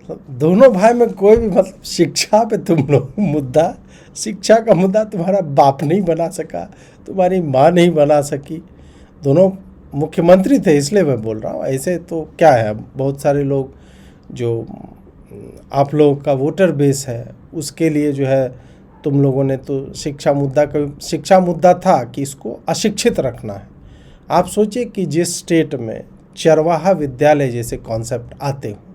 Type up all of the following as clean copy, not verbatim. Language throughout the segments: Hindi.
दोनों भाई में कोई भी मतलब शिक्षा पे तुम लोग मुद्दा, शिक्षा का मुद्दा तुम्हारा बाप नहीं बना सका, तुम्हारी माँ नहीं बना सकी। दोनों मुख्यमंत्री थे इसलिए मैं बोल रहा हूँ। ऐसे तो क्या है, बहुत सारे लोग जो आप लोगों का वोटर बेस है उसके लिए जो है तुम लोगों ने तो शिक्षा मुद्दा था कि इसको अशिक्षित रखना है। आप सोचिए कि जिस स्टेट में चरवाहा विद्यालय जैसे कॉन्सेप्ट आते हों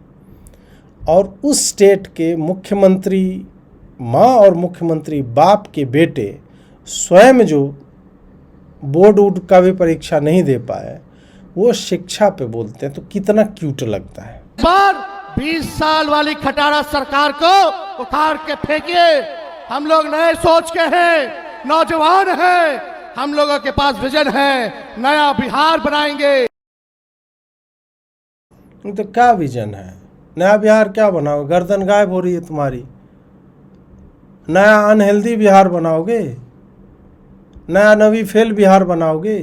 और उस स्टेट के मुख्यमंत्री माँ और मुख्यमंत्री बाप के बेटे स्वयं जो बोर्ड वोर्ड का भी परीक्षा नहीं दे पाए, वो शिक्षा पे बोलते हैं तो कितना क्यूट लगता है। पर 20 साल वाली खटारा सरकार को उखाड़ के फेंकिए। हम लोग नए सोच के हैं, नौजवान हैं, हम लोगों के पास विजन है, नया बिहार बनाएंगे। तो क्या विजन है? नया बिहार क्या बनाओगे? गर्दन गायब हो रही है तुम्हारी। नया अनहेल्दी बिहार बनाओगे? नया नवी फेल बिहार बनाओगे?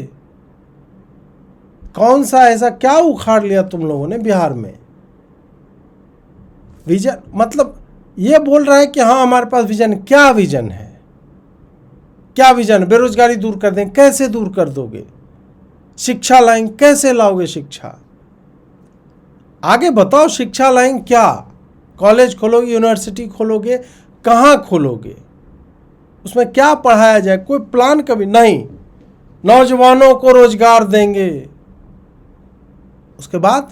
कौन सा ऐसा क्या उखाड़ लिया तुम लोगों ने बिहार में? विजन मतलब ये बोल रहा है कि हाँ हमारे पास विजन। क्या विजन है? क्या विजन? बेरोजगारी दूर कर दें, कैसे दूर कर दोगे? शिक्षा लाएंगे, कैसे लाओगे शिक्षा? आगे बताओ, शिक्षा लाएंगे क्या? कॉलेज खोलोगे, यूनिवर्सिटी खोलोगे, कहाँ खोलोगे? उसमें क्या पढ़ाया जाए? कोई प्लान कभी नहीं। नौजवानों को रोजगार देंगे, उसके बाद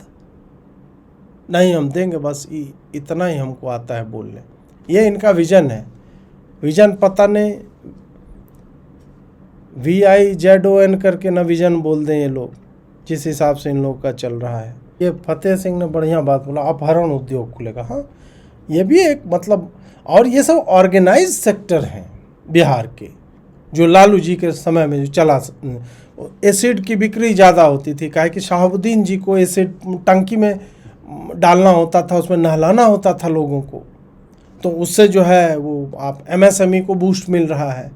नहीं हम देंगे, बस इतना ही हमको आता है बोलने। ये इनका विजन है। विजन पता नहीं VIZON करके ना विजन बोल दें ये लोग, जिस हिसाब से इन लोगों का चल रहा है। ये फतेह सिंह ने बढ़िया बात बोला, अपहरण उद्योग खुलेगा। हाँ, ये भी एक मतलब, और ये सब ऑर्गेनाइज सेक्टर हैं बिहार के, जो लालू जी के समय में जो चला। एसिड की बिक्री ज़्यादा होती थी, काहे कि शहाबुद्दीन जी को एसिड टंकी में डालना होता था, उसमें नहलाना होता था लोगों को, तो उससे जो है वो आप MSME को बूस्ट मिल रहा है,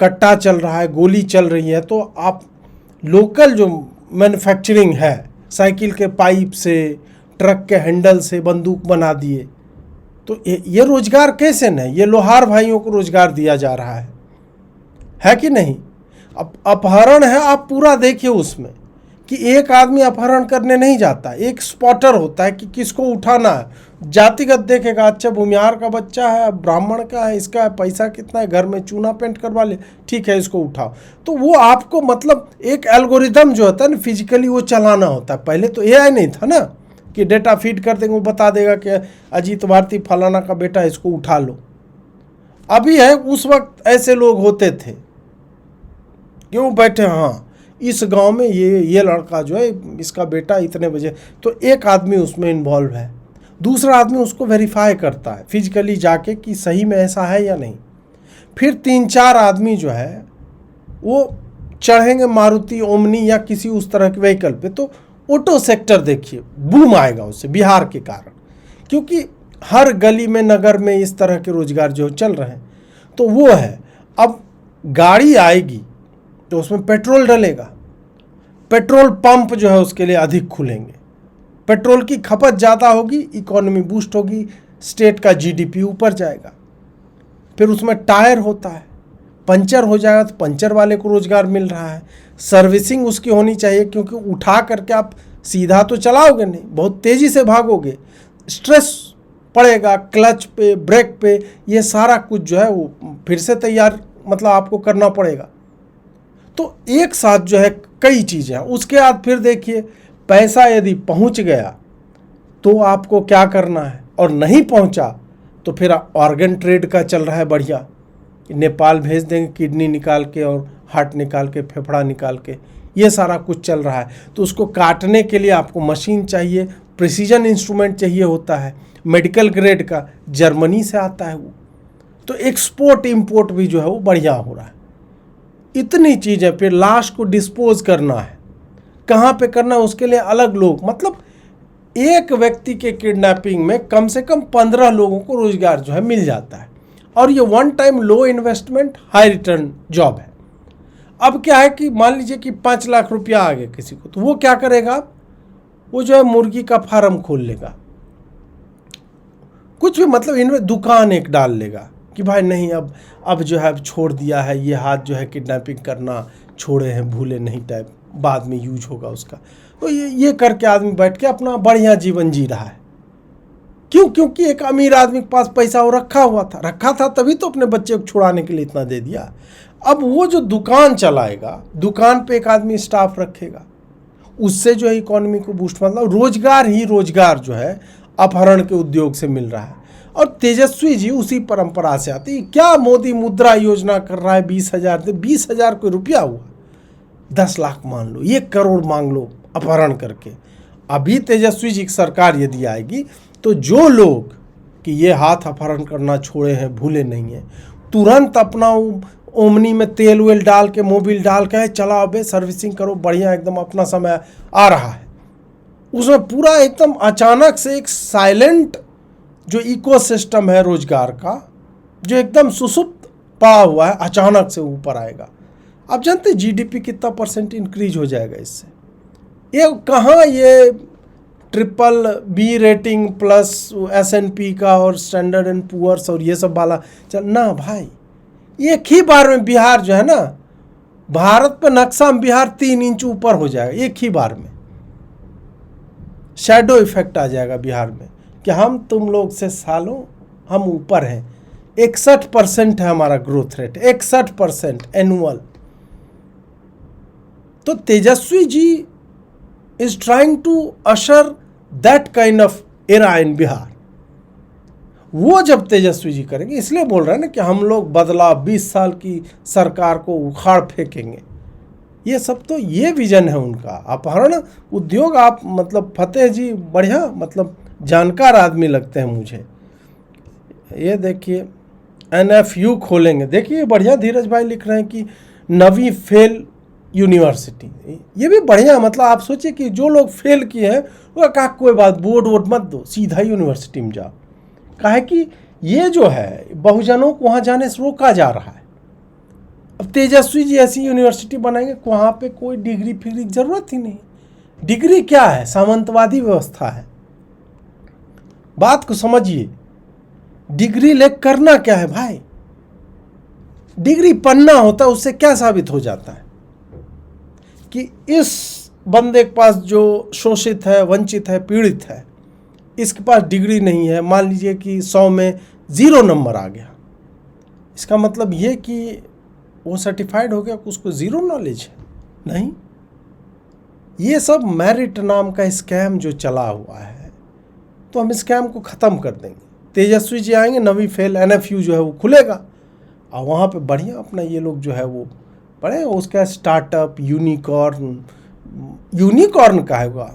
कट्टा चल रहा है, गोली चल रही है, तो आप लोकल जो मैन्युफैक्चरिंग है, साइकिल के पाइप से, ट्रक के हैंडल से बंदूक बना दिए, तो ये रोजगार कैसे नहीं? ये लोहार भाइयों को रोजगार दिया जा रहा है कि नहीं? अब अपहरण है, आप पूरा देखिए उसमें कि एक आदमी अपहरण करने नहीं जाता, एक स्पॉटर होता है कि किसको उठाना है। जातिगत देखेगा, अच्छा भूमिहार का बच्चा है, ब्राह्मण का है, इसका पैसा कितना है, घर में चूना पेंट करवा ले, ठीक है इसको उठाओ। तो वो आपको मतलब एक एल्गोरिदम जो होता है ना, फिजिकली वो चलाना होता है। पहले तो AI नहीं था ना कि डेटा फीड कर देंगे, वो बता देगा कि अजीत भारती फलाना का बेटा, इसको उठा लो। अभी है, उस वक्त ऐसे लोग होते थे, क्यों बैठे, हाँ इस गांव में ये लड़का जो है, इसका बेटा इतने बजे, तो एक आदमी उसमें इन्वॉल्व है, दूसरा आदमी उसको वेरीफाई करता है फिजिकली जाके कि सही में ऐसा है या नहीं। फिर 3-4 आदमी जो है वो चढ़ेंगे मारुति ओमनी या किसी उस तरह के व्हीकल पे, तो ऑटो सेक्टर देखिए बूम आएगा उससे बिहार के कारण, क्योंकि हर गली में नगर में इस तरह के रोजगार जो चल रहे हैं, तो वो है। अब गाड़ी आएगी तो उसमें पेट्रोल डलेगा, पेट्रोल पंप जो है उसके लिए अधिक खुलेंगे, पेट्रोल की खपत ज़्यादा होगी, इकोनॉमी बूस्ट होगी, स्टेट का GDP ऊपर जाएगा। फिर उसमें टायर होता है, पंचर हो जाएगा तो पंचर वाले को रोजगार मिल रहा है। सर्विसिंग उसकी होनी चाहिए, क्योंकि उठा करके आप सीधा तो चलाओगे नहीं, बहुत तेज़ी से भागोगे, स्ट्रेस पड़ेगा क्लच पे, ब्रेक पे, ये सारा कुछ जो है वो फिर से तैयार मतलब आपको करना पड़ेगा। तो एक साथ जो है कई चीज़ें हैं। उसके बाद फिर देखिए, पैसा यदि पहुंच गया तो आपको क्या करना है, और नहीं पहुंचा तो फिर ऑर्गन ट्रेड का चल रहा है बढ़िया। नेपाल भेज देंगे किडनी निकाल के और हार्ट निकाल के, फेफड़ा निकाल के, ये सारा कुछ चल रहा है। तो उसको काटने के लिए आपको मशीन चाहिए, प्रिसीजन इंस्ट्रूमेंट चाहिए होता है, मेडिकल ग्रेड का, जर्मनी से आता है वो। तो एक्सपोर्ट इंपोर्ट भी जो है वो बढ़िया हो रहा है। इतनी चीज़ें, फिर लाश को डिस्पोज करना है, कहाँ पे करना है उसके लिए अलग लोग, मतलब एक व्यक्ति के किडनैपिंग में कम से कम 15 लोगों को रोजगार जो है मिल जाता है। और ये वन टाइम लो इन्वेस्टमेंट हाई रिटर्न जॉब है। अब क्या है कि मान लीजिए कि 5 लाख रुपया आ गया किसी को, तो वो क्या करेगा, वो जो है मुर्गी का फार्म खोल लेगा, कुछ भी मतलब इनमें दुकान एक डाल लेगा कि भाई नहीं अब जो है अब छोड़ दिया है, ये हाथ जो है किडनैपिंग करना छोड़े हैं, भूले नहीं टाइप, बाद में यूज होगा उसका। तो ये करके आदमी बैठ के अपना बढ़िया जीवन जी रहा है। क्यों? क्योंकि एक अमीर आदमी के पास पैसा वो रखा था तभी तो अपने बच्चे को छुड़ाने के लिए इतना दे दिया। अब वो जो दुकान चलाएगा, दुकान पे एक आदमी स्टाफ रखेगा, उससे जो है इकोनॉमी को बूस्ट, मतलब रोजगार ही रोजगार जो है अपहरण के उद्योग से मिल रहा है। और तेजस्वी जी उसी परंपरा से आती है। क्या मोदी मुद्रा योजना कर रहा है 20,000 से, 20,000 कोई रुपया हुआ, 10 लाख मान लो, 1 करोड़ मांग लो अपहरण करके। अभी तेजस्वी जी की सरकार यदि आएगी तो जो लोग कि ये हाथ अपहरण करना छोड़े हैं, भूले नहीं हैं, तुरंत अपना ओमनी में तेल वेल डाल के, मोबिल डाल के चलाओ बे, सर्विसिंग करो बढ़िया, एकदम अपना समय आ रहा है। उसमें पूरा एकदम अचानक से एक साइलेंट जो इकोसिस्टम है रोजगार का, जो एकदम सुसुप्त पड़ा हुआ है, अचानक से ऊपर आएगा। आप जानते जीडीपी कितना % इंक्रीज हो जाएगा इससे? ये कहाँ ये BBB रेटिंग प्लस S&P का और स्टैंडर्ड एंड पुअर्स और ये सब वाला चल ना भाई। एक ही बार में बिहार जो है ना, भारत पे नक्शा में बिहार 3 इंच ऊपर हो जाएगा एक ही बार में। शैडो इफेक्ट आ जाएगा बिहार में कि हम तुम लोग से सालों हम ऊपर हैं। 61% है हमारा ग्रोथ रेट, 61% एनुअल। तो Tejashwi ji is trying to usher that kind of era in Bihar. वो जब तेजस्वी जी करेंगे, इसलिए बोल रहे हैं ना कि हम लोग बदलाव 20 साल की सरकार को उखाड़ फेंकेंगे। ये सब तो ये विजन है उनका। अपहरण उद्योग, आप मतलब फतेह जी बढ़िया मतलब जानकार आदमी लगते हैं मुझे। ये देखिए NFU खोलेंगे, देखिए बढ़िया धीरज भाई लिख रहे हैं कि नवी फेल यूनिवर्सिटी, ये भी बढ़िया। मतलब आप सोचिए कि जो लोग फेल किए हैं वो कहा कोई बात, बोर्ड वोट मत दो, सीधा यूनिवर्सिटी में जाओ। कहा कि ये जो है बहुजनों को वहाँ जाने से रोका जा रहा है। अब तेजस्वी जी ऐसी यूनिवर्सिटी बनाएंगे वहाँ पे कोई डिग्री फिग्री की जरूरत ही नहीं। डिग्री क्या है? सामंतवादी व्यवस्था है। बात को समझिए, डिग्री ले करना क्या है भाई? डिग्री पन्ना होता है, उससे क्या साबित हो जाता है कि इस बंदे के पास जो शोषित है, वंचित है, पीड़ित है, इसके पास डिग्री नहीं है। मान लीजिए कि 100 में 0 नंबर आ गया, इसका मतलब ये कि वो सर्टिफाइड हो गया, उसको 0 नॉलेज है? नहीं। ये सब मेरिट नाम का स्कैम जो चला हुआ है, तो हम स्कैम को ख़त्म कर देंगे। तेजस्वी जी आएंगे, नवी फेल NFU जो है वो खुलेगा और वहाँ पे बढ़िया अपना ये लोग जो है वो पढ़े। उसका स्टार्टअप यूनिकॉर्न का होगा,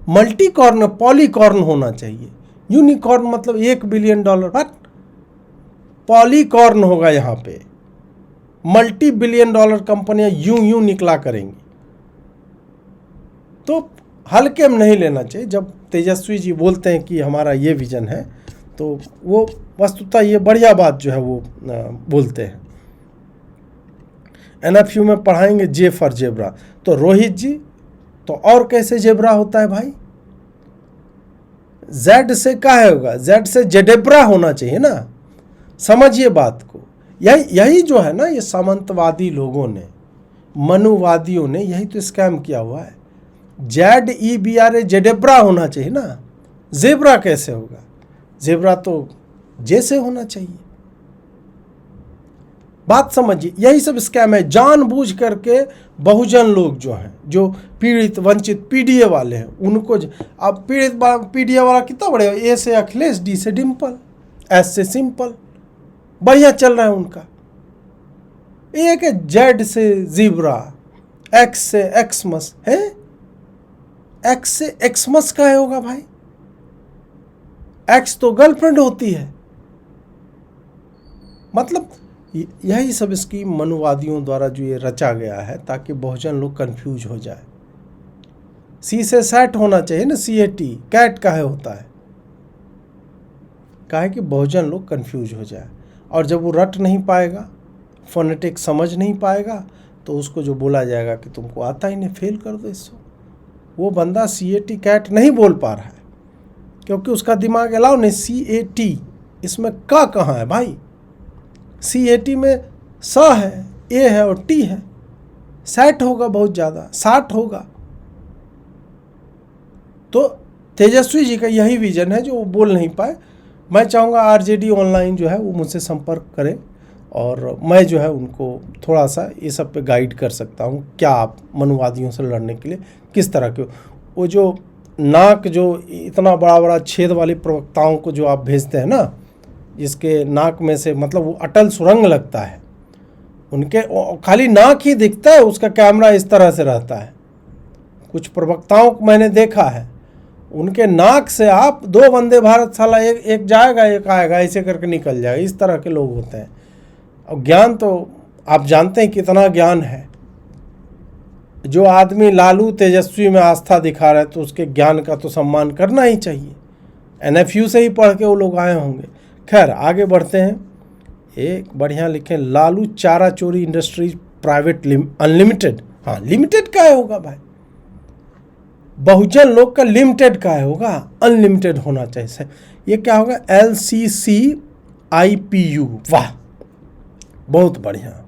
मल्टीकॉर्न, पॉलीकॉर्न होना चाहिए। यूनिकॉर्न मतलब $1 बिलियन, बट पॉलीकॉर्न होगा यहाँ पे। $multi-billion कंपनियां यूं निकला करेंगी। तो हल्के में नहीं लेना चाहिए। जब तेजस्वी जी बोलते हैं कि हमारा ये विजन है, तो वो वस्तुतः ये बढ़िया बात जो है वो बोलते हैं। NFU में पढ़ाएंगे J फॉर जेब्रा, तो रोहित जी तो और कैसे जेब्रा होता है भाई? Z से क्या होगा? Z से जेडेब्रा होना चाहिए ना। समझिए बात को। यही जो है ना, ये सामंतवादी लोगों ने, मनुवादियों ने यही तो स्कैम किया हुआ है। ZEBRA जेडेब्रा होना चाहिए ना, जेब्रा कैसे होगा? जेब्रा तो जैसे होना चाहिए। बात समझिए, यही सब स्कैम है। जानबूझ करके बहुजन लोग जो हैं, जो पीड़ित वंचित PDA वाले हैं, उनको अब पीड़ित PDA वाला कितना बड़े, A से अखिलेश, D से डिम्पल, S से सिंपल, बढ़िया चल रहा है उनका। एक है Z से जीब्रा, X से एक्समस है। X से एक्समस का होगा भाई? X तो गर्लफ्रेंड होती है। मतलब यही सब इसकी मनुवादियों द्वारा जो ये रचा गया है, ताकि बहुजन लोग कंफ्यूज हो जाए। C से सैट होना चाहिए ना, CAT, कैट काहे होता है? काहे कि बहुजन लोग कंफ्यूज हो जाए। और जब वो रट नहीं पाएगा, फोनेटिक समझ नहीं पाएगा, तो उसको जो बोला जाएगा कि तुमको आता ही नहीं, फेल कर दो इसको। वो बंदा CAT कैट नहीं बोल पा रहा है, क्योंकि उसका दिमाग अलाउ नहीं। CAT इसमें का कहाँ है भाई? CAT में स है, ए है और टी है। सैट होगा बहुत ज़्यादा, 60 होगा। तो तेजस्वी जी का यही विजन है जो वो बोल नहीं पाए। मैं चाहूँगा RJD ऑनलाइन जो है वो मुझसे संपर्क करें और मैं जो है उनको थोड़ा सा ये सब पे गाइड कर सकता हूँ। क्या आप मनुवादियों से लड़ने के लिए किस तरह के, वो जो नाक जो इतना बड़ा बड़ा छेद वाली प्रवक्ताओं को जो आप भेजते हैं ना, जिसके नाक में से मतलब वो अटल सुरंग लगता है, उनके खाली नाक ही दिखता है, उसका कैमरा इस तरह से रहता है। कुछ प्रवक्ताओं को मैंने देखा है, उनके नाक से आप 2 वंदे भारत साला एक जाएगा एक आएगा, ऐसे करके निकल जाएगा। इस तरह के लोग होते हैं। और ज्ञान तो आप जानते हैं कितना ज्ञान है। जो आदमी लालू तेजस्वी में आस्था दिखा रहा है तो उसके ज्ञान का तो सम्मान करना ही चाहिए। NFU से ही पढ़ के वो लोग आए होंगे। खैर आगे बढ़ते हैं। एक बढ़िया लिखें, लालू चारा चोरी इंडस्ट्रीज प्राइवेट अनलिमिटेड। हाँ, लिमिटेड का होगा भाई, बहुजन लोग का लिमिटेड का होगा, अनलिमिटेड होना चाहिए। ये क्या होगा? LCCIPU। वाह, बहुत बढ़िया।